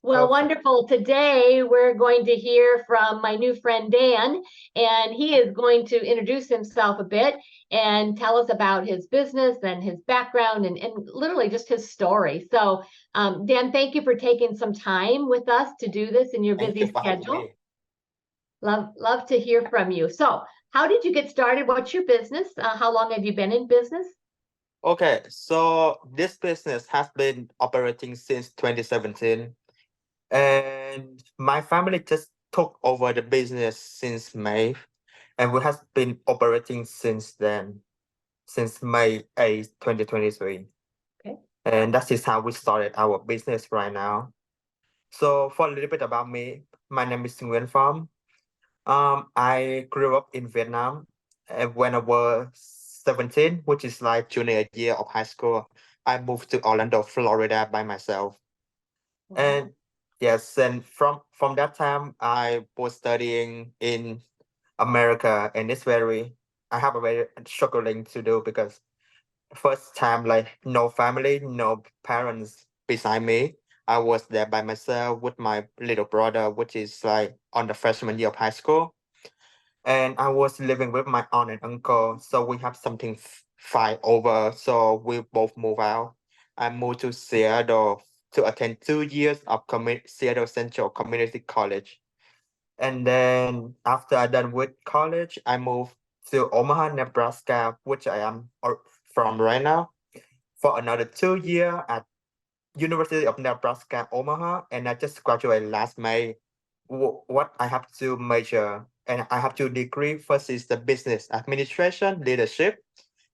Well, Perfect. wonderful. Today we're going to hear from my new friend Dan, and he is going to introduce himself a bit and tell us about his business and his background and literally just his story. So, Dan, thank you for taking some time with us to do this in your Thank you busy for having schedule. me. Love to hear from you. So, how did you get started? What's your business? How long have you been in business? Okay, so this business has been operating since 2017, and my family just took over the business since May, and we have been operating since then, since May 8th, 2023. Okay. And that is how we started our business right now. So for a little bit about me, my name is Nguyen Pham. I grew up in Vietnam, and when I was 17, which is like junior year of high school, I moved to Orlando, Florida by myself. Wow. And yes, and from that time, I was studying in America, and I have a very struggling to do because first time like no family, no parents beside me. I was there by myself with my little brother, which is like on the freshman year of high school, and I was living with my aunt and uncle. So we have something fight over. So we both move out. I moved to Seattle to attend 2 years of Seattle Central Community College. And then after I done with college, I moved to Omaha, Nebraska, which I am from right now, for another 2 years at University of Nebraska, Omaha, and I just graduated last May. What I have to major, and I have two degree. First is the business administration leadership,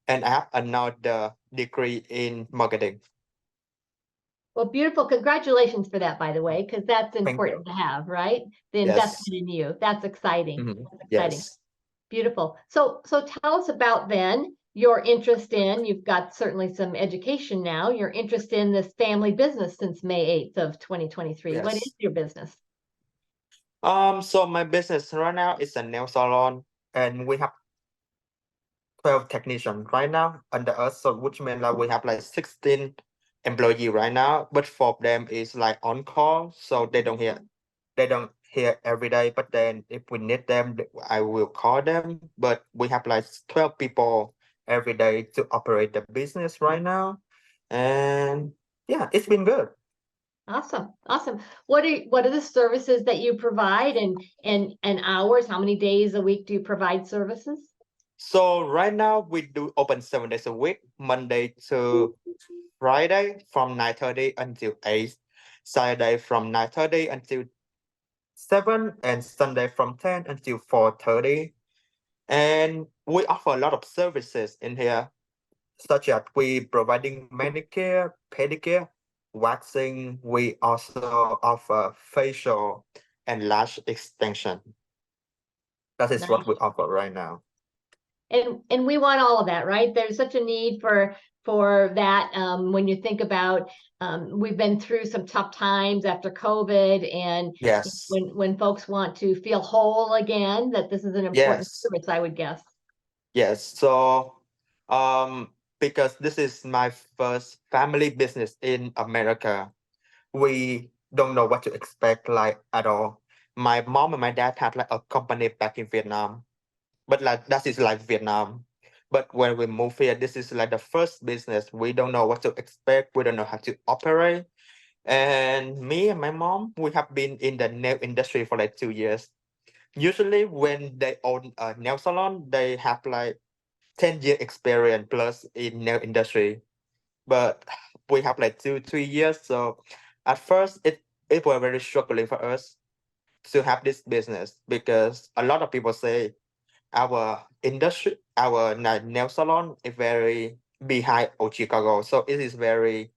and I have another degree in marketing. Well, beautiful. Congratulations for that, by the way, because that's Thank you. important to have, right? The Yes. investment in you. That's exciting. Mhm. That's exciting. Yes. Beautiful. So tell us about then your interest in, you've got certainly some education now, your interest in this family business since May 8th of 2023. What is Yes. your business? So my business right now is a nail salon, and we have 12 technicians right now under us, so which means like we have like 16 employee right now, but 4 of them is like on call, so they don't hear every day. But then if we need them, I will call them. But we have like 12 people every day to operate the business right now, and yeah, it's been good. Awesome. Awesome. What are the services that you provide and hours? How many days a week do you provide services? So right now we do open 7 days a week, Monday to Friday from 9:30 until 8, Saturday from 9:30 until 7, and Sunday from 10 until 4:30. And we offer a lot of services in here, such as we providing manicure, pedicure, waxing. We also offer facial and lash extension. That is what we Nice. offer right now. And we want all of that, right? There's such a need for that when you think about we've been through some tough times after COVID, and Yes. when folks want to feel whole again, that this is an important Yes. service, I would guess. Yes. So, because this is my first family business in America, we don't know what to expect like at all. My mom and my dad had like a company back in Vietnam, but like that is like Vietnam. But when we move here, this is like the first business. We don't know what to expect. We don't know how to operate. And me and my mom, we have been in the nail industry for like 2 years. Usually, when they own a nail salon, they have like 10-year experience plus in nail industry. But we have like 2 3 years, so at first it was very struggling for us to have this business because a lot of people say our industry, our nail salon is very behind of Chicago, so it is very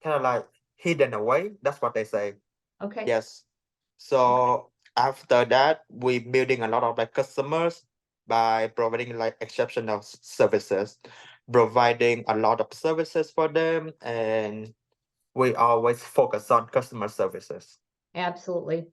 kind of like hidden away. That's what they say. Okay. Yes. So after that, we building a lot of like customers by providing like exceptional services, providing a lot of services for them, and we always focus on customer services. Absolutely.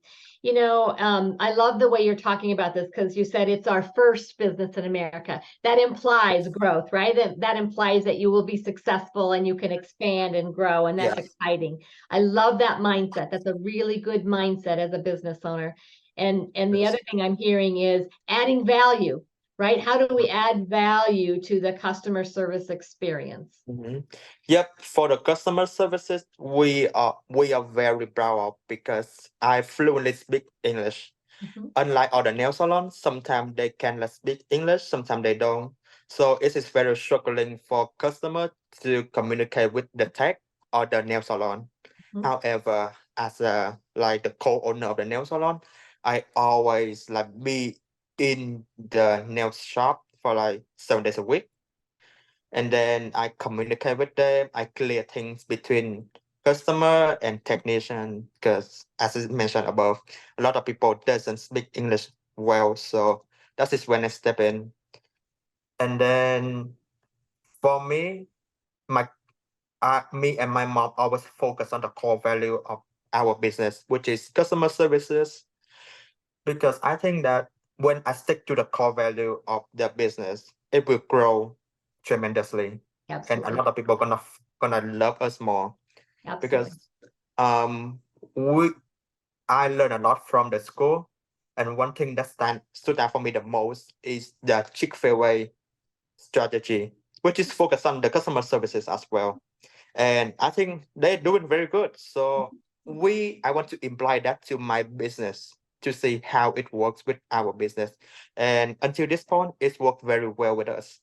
I love the way you're talking about this because you said it's our first business in America. That implies growth, right? That implies that you will be successful and you can expand and grow, and that's Yes. exciting. I love that mindset. That's a really good mindset as a business owner. And the other Yes. thing I'm hearing is adding value, right? How do we add value to the customer service experience? Mhm. Yep, for the customer services, we are very proud of because I fluently speak English. Mhm. Unlike other nail salons, sometimes they can like speak English, sometimes they don't. So it is very struggling for customer to communicate with the tech or the nail salon. Mhm. However, as a like the co-owner of the nail salon, I always like be in the nail shop for like 7 days a week, and then I communicate with them. I clear things between customer and technician because, as I mentioned above, a lot of people doesn't speak English well. So that is when I step in. And then for me, my me and my mom always focus on the core value of our business, which is customer services, because I think that when I stick to the core value of the business, it will grow tremendously, and a Absolutely. lot of people gonna love us more Absolutely. because um we I learned a lot from the school, and one thing that stood out for me the most is the Chick-fil-A strategy, which is focused on the customer services as well, and I think they're doing very good. So I want to imply that to my business to see how it works with our business, and until this point, it's worked very well with us.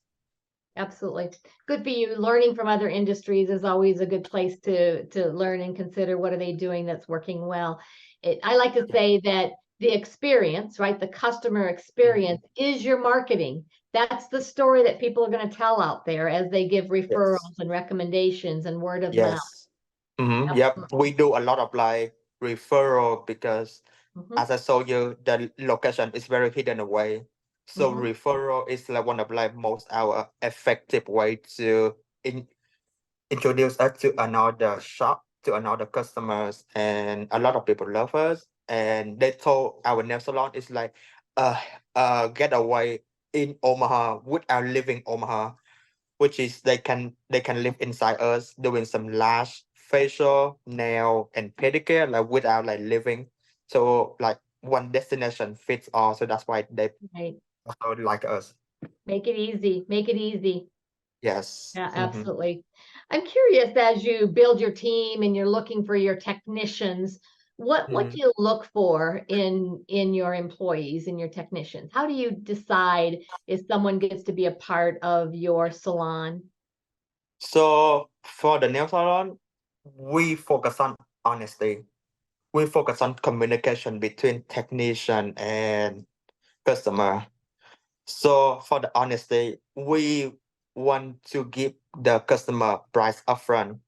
Absolutely. Good for you. Learning from other industries is always a good place to learn and consider what are they doing that's working well. I like to say that the experience, right? The customer Mhm. experience is your marketing. That's the story that people are going to tell out there as they give Yes. referrals and recommendations and word of mouth. Yes. Yep. We do a lot of like referral because, Mhm. as I told you, the location is very hidden away. So Mhm. referral is like one of like most our effective way to introduce us to another shop, to another customers, and a lot of people love us. And they told our nail salon is like uh getaway in Omaha without living Omaha, which is they can live inside us doing some lash, facial, nail, and pedicure like without like living. So like one destination fits all. So that's why they Right. also like us. Make it easy. Make it easy. Yes. Yeah, absolutely. I'm curious as you build your team and you're looking for your technicians, what Mhm. do you look for in your employees and your technicians? How do you decide if someone gets to be a part of your salon? So for the nail salon, we focus on honesty. We focus on communication between technician and customer. So for the honesty, we want to give the customer price upfront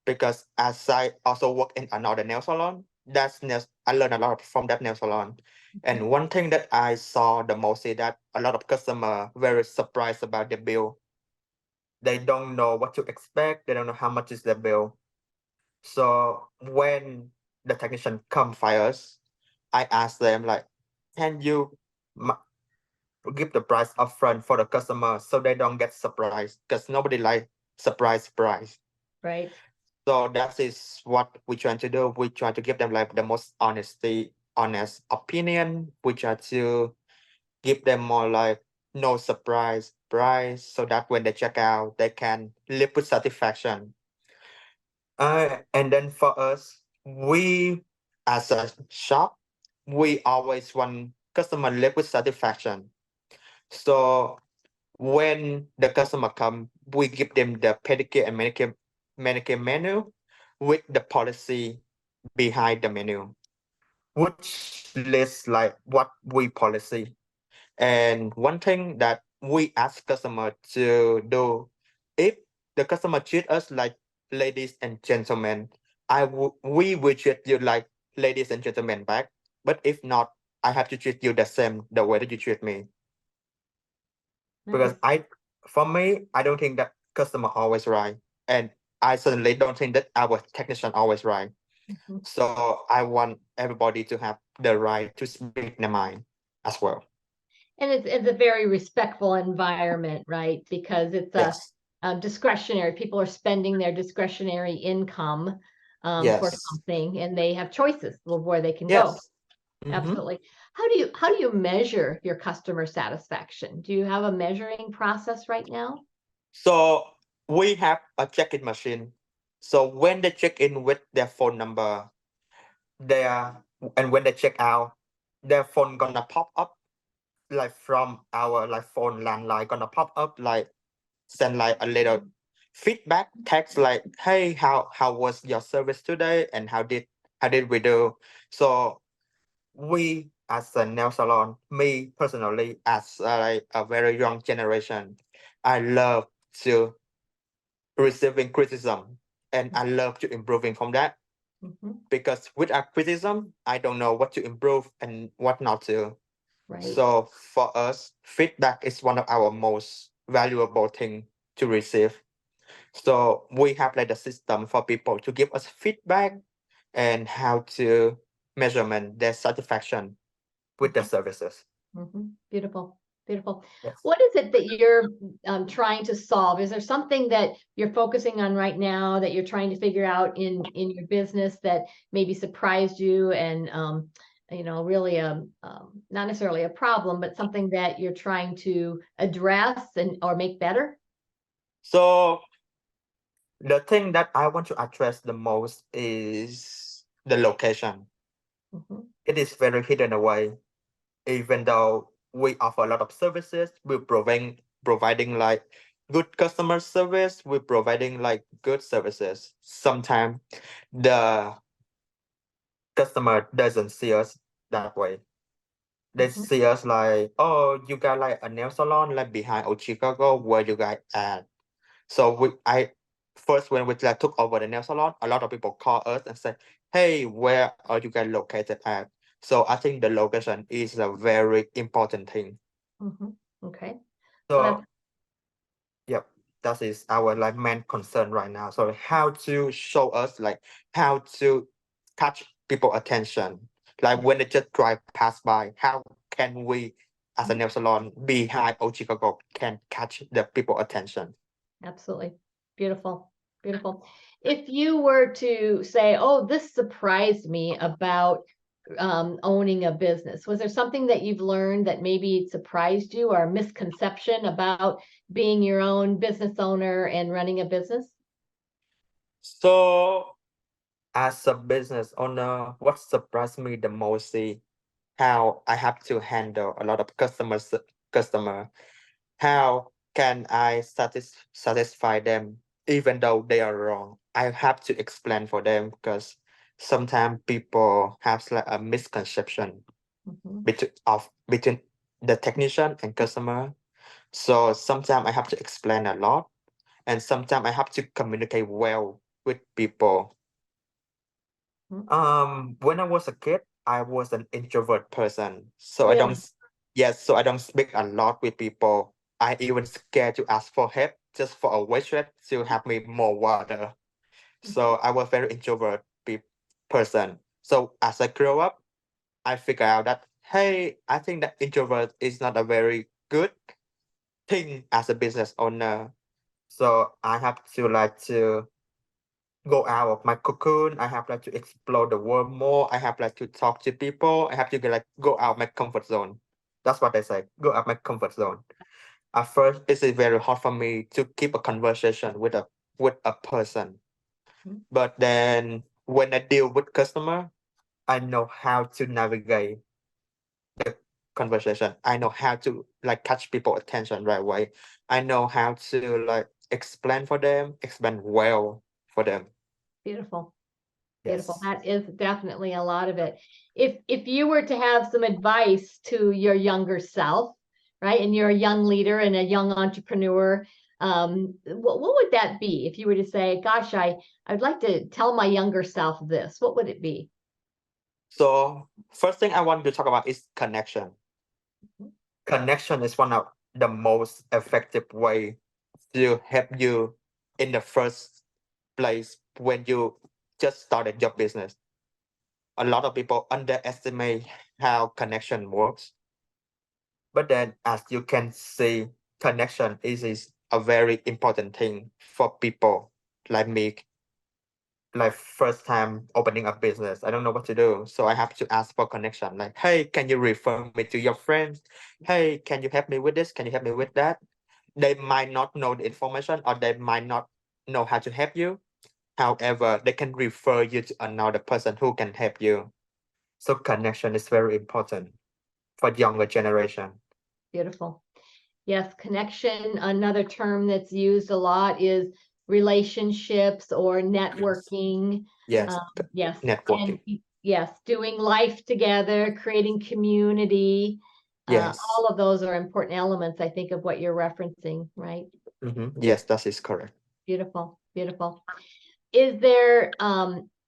because as I also work in another nail salon, I learned a lot from that nail salon. Mhm. And one thing that I saw the most is that a lot of customer very surprised about the bill. They don't know what to expect. They don't know how much is the bill. So when the technician come fires, I ask them like, can you ma- give the price upfront for the customer so they don't get surprised? Because nobody like surprise price. Right. So that is what we try to do. We try to give them like the most honest opinion. We try to give them more like no surprise price so that when they check out, they can live with satisfaction. And then for us, we as a shop, we always want customer live with satisfaction. So when the customer come, we give them the pedicure and manicure menu with the policy behind the menu, which lists like what we policy. And one thing that we ask customer to do, if the customer treat us like ladies and gentlemen, we will treat you like ladies and gentlemen back. But if not, I have to treat you the same the way that you treat me. Because Nice. for me, I don't think that customer always right, and I certainly don't think that our technician always right. Mhm. So I want everybody to have the right to speak their mind as well. And it's a very respectful environment, right? Because it's Yes. a discretionary. People are spending their discretionary income for Yes. something, and they have choices of where they can go. Yes. Mm-hmm. Absolutely. How do you measure your customer satisfaction? Do you have a measuring process right now? So we have a check-in machine. So when they check in with their phone number, their and when they check out, their phone gonna pop up like from our like phone landline gonna pop up like send like a little feedback text like, hey, how was your service today and how did we do? So we as a nail salon, me personally as like a very young generation, I love to receiving criticism and I love to improving from that, Mhm. because without criticism I don't know what to improve and what not to. Right. So for us, feedback is one of our most valuable thing to receive. So we have like a system for people to give us feedback and how to measurement their satisfaction with the Mhm. services. Beautiful, beautiful. Yes. What is it that you're trying to solve? Is there something that you're focusing on right now that you're trying to figure out in your business that maybe surprised you and really not necessarily a problem, but something that you're trying to address and or make better? So the thing that I want to address the most is the location. Mhm. It is very hidden away. Even though we offer a lot of services, we're providing like good customer service, we're providing like good services. Sometimes the customer doesn't see us that way. They Mhm. see us like, oh, you got like a nail salon like behind old Chicago, where you guys at? So I first when we like took over the nail salon, a lot of people call us and say, hey, where are you guys located at? So I think the location is a very important thing. Okay. Well, that's So yep, that is our like main concern right now. So how to show us like how to catch people attention. Like when they just drive past by, how can we as a nail salon behind Old Chicago can catch the people attention? absolutely beautiful, beautiful. If you were to say, "Oh, this surprised me about owning a business," was there something that you've learned that maybe surprised you or a misconception about being your own business owner and running a business? So as a business owner, what surprised me the most is how I have to handle a lot of customer. How can I satisfy them even though they are wrong? I have to explain for them because sometimes people have like a misconception Mhm. between the technician and customer. So sometimes I have to explain a lot, and sometimes I have to communicate well with people. Mhm. When I was a kid, I was an introvert person. So I don't, Really? yes, so I don't speak a lot with people. I even scared to ask for help just for a waitress to have me more water. Mhm. So I was very introvert person. So as I grow up, I figure out that, hey, I think that introvert is not a very good thing as a business owner. So I have to like to go out of my cocoon. I have like to explore the world more. I have like to talk to people. I have to like go out my comfort zone. That's what I say. Go out my comfort zone. At first, it is very hard for me to keep a conversation with a person. Mhm. But then when I deal with customer, I know how to navigate the conversation. I know how to like catch people attention right away. I know how to like explain for them, explain well for them. Beautiful. Beautiful. Yes. That is definitely a lot of it. If you were to have some advice to your younger self, right, and you're a young leader and a young entrepreneur, what would that be? If you were to say, "Gosh, I'd like to tell my younger self this," what would it be? So first thing I want to talk about is connection. Connection is one of the most effective way to help you in the first place when you just started your business. A lot of people underestimate how connection works. But then, as you can see, connection is a very important thing for people like me. Like first time opening a business, I don't know what to do, so I have to ask for connection. Like, hey, can you refer me to your friends? Hey, can you help me with this? Can you help me with that? They might not know the information, or they might not know how to help you. However, they can refer you to another person who can help you. So connection is very important for younger generation. Beautiful. Yes, connection. Another term that's used a lot is relationships or networking. Yes, Yes, networking. and yes, doing life together, creating community. Yes. All of those are important elements, I think, of what you're referencing, right? Yes, that is correct. Beautiful, beautiful. Is there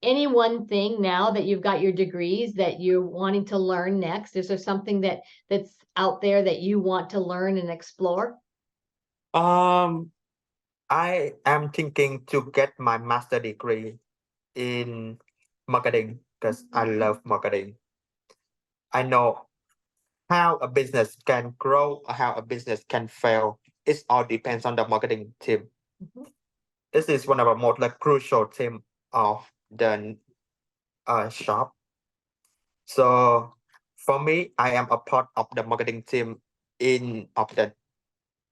any one thing now that you've got your degrees that you're wanting to learn next? Is there something that's out there that you want to learn and explore? Um, I am thinking to get my master degree in marketing because I love marketing. I know how a business can grow or how a business can fail. It all depends on the marketing team. Mhm. This is one of the most like crucial team of the shop. So for me, I am a part of the marketing team in of the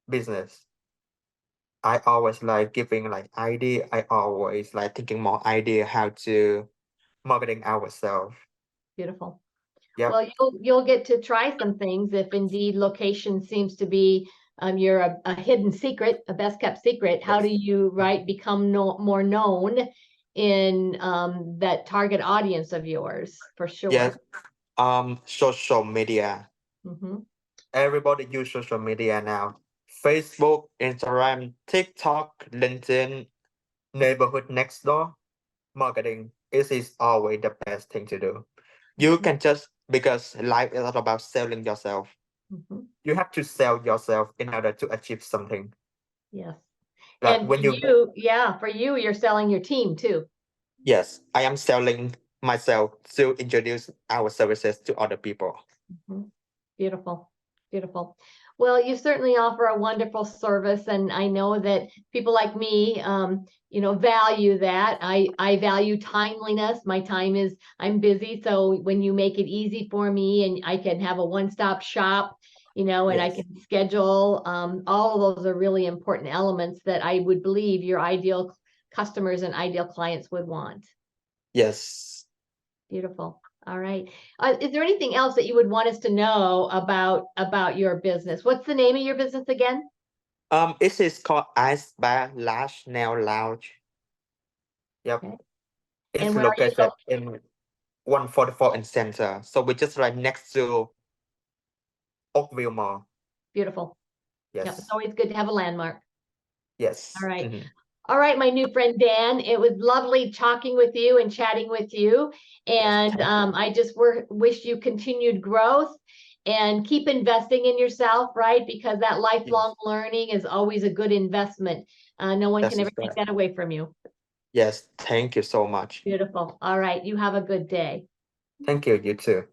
business. I always like giving like idea. I always like thinking more idea how to marketing ourselves. Beautiful. Yep. Well, you'll get to try some things if indeed location seems to be you're a hidden secret, a best kept secret. How do Yes. you become more known in that target audience of yours for Yes. sure? Social media. Hmm. Everybody use social media now. Facebook, Instagram, TikTok, LinkedIn, neighborhood next door. Marketing is always the best thing to do. You can just because life is all about selling yourself. Hmm. You have to sell yourself in order to achieve something. Yes. Like And for when you you, yeah, for you, you're selling your team too. yes, I am selling myself to introduce our services to other people. Mhm. Beautiful, beautiful. Well, you certainly offer a wonderful service, and I know that people like me, value that. I value timeliness. My time is I'm busy, so when you make it easy for me, and I can have a one-stop shop, and I Yes. can schedule. All of those are really important elements that I would believe your ideal customers and ideal clients would want. Yes. Beautiful. All right. Is there anything else that you would want us to know about your business? What's the name of your business again? It is called I-Spa Lash Nail Lounge. Yep. Okay. It's And where are you located in 144 in center. So we're just right next to Oakville Mall. Beautiful. Yep. It's Yes. always good to have a landmark. All Yes. right. All right, my new friend Dan, it was lovely talking with you and chatting with you. Yes. And Thank you. I just wish you continued growth and keep investing in yourself, right? Because that Yes. lifelong learning is always a good investment. No one That can ever is take right. that away from you. Yes. Thank you so much. Beautiful. All right. You have a good day. Thank you. You too.